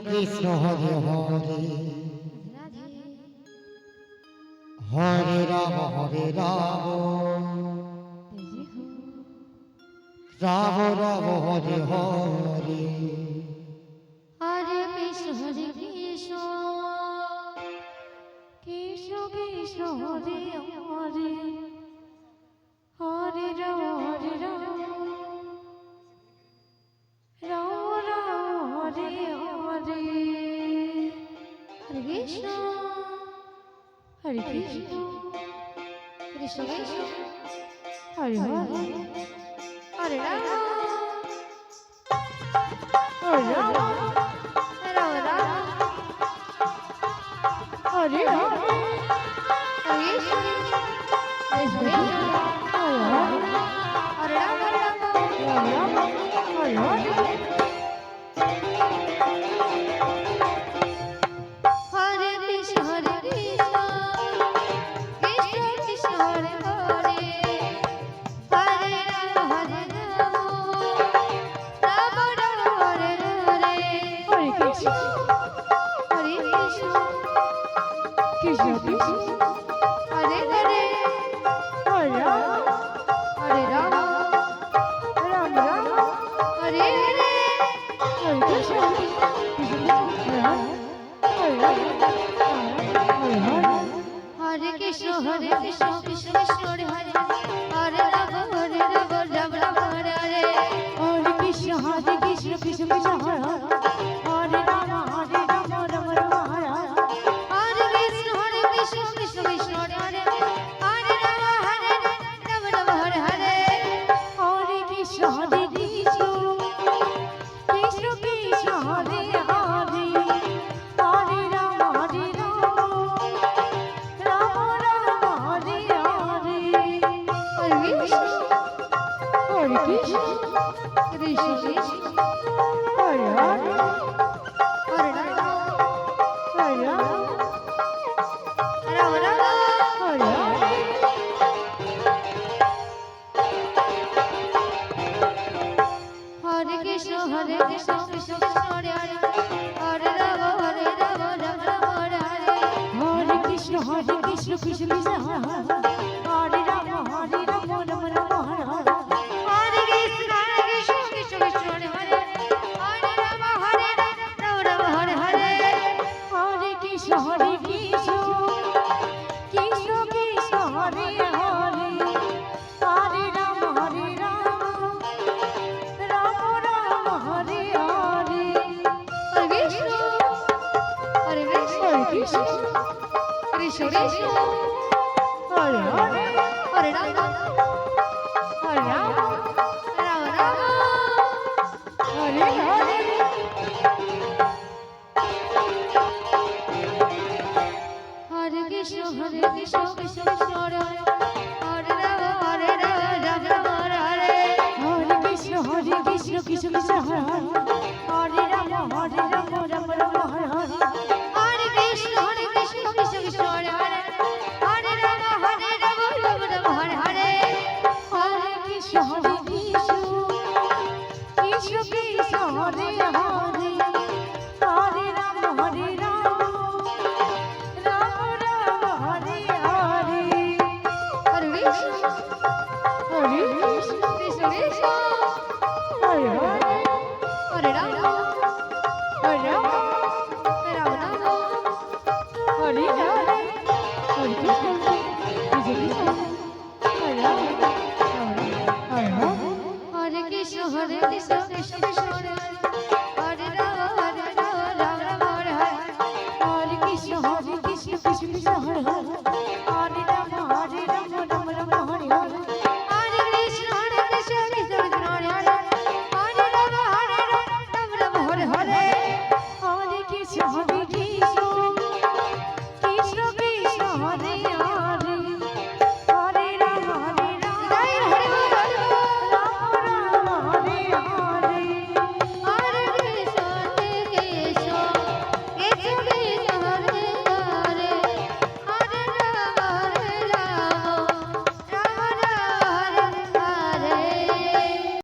Krishna Hare Hare Hare Ram Ram Ram Hare Hare Hare Krishna Krishna Krishna Krishna Hare Hare Hare Ram Ram Ram Hare Hare Hare Krishna Krishna Krishna Hare Hare Hare Ram Hare Ram Ram Ram Hare Hare Hare Krishna Hare Hare Ram Ram Hare Hare Hare Krishna Krishna Krishna Hare Hare Hare Ram Ram Ram Hare Hare Hare Krishna Krishna Krishna Hare Hare Hare Ram Ram Ram Hare Hare Hare Krishna Hare Krishna Krishna Krishna Hare Hare Hare Ram Ram Ram Hare Hare Hare Krishna Krishna Krishna Hare Hare Hare Ram Ram Ram Hare Hare Hare Krishna Krishna Krishna Hare Hare Hare Ram Ram Hare Hare Hare Krishna Krishna Krishna Krishna Hare Hare Hare Ram Ram Ram Hare Hare Hare Krishna Krishna Krishna Hare Hare Hare Ram Ram Ram Hare Hare Hare Krishna Krishna Krishna Hare Hare Hare Ram Ram Ram Hare Hare Hare Krishna Krishna Krishna Hare Hare Hare Ram Ram Ram Hare Hare Hare Krishna Krishna Krishna Hare Hare Hare Ram Ram Hare Hare Hare Krishna Krishna Krishna Krishna Hare Hare Hare Ram Ram Ram Hare Hare Hare Krishna Krishna Krishna Hare Hare Hare Ram Ram Ram Hare Hare Hare Krishna Krishna Krishna Hare Hare Hare Ram Ram Ram Hare Hare Hare Krishna Krishna Krishna Hare Hare Hare Ram Ram Ram Hare Hare Hare Krishna Krishna Krishna Hare Hare Hare Ram Ram Ram Hare Hare Hare Krishna Krishna Krishna Krishna Hare Hare Hare Ram Ram Ram Hare Hare Hare Krishna Krishna Krishna Hare Hare Hare Ram Ram Ram Hare Hare Hare Krishna Krishna Hare Ram Hare Krishna Krishna Krishna Hare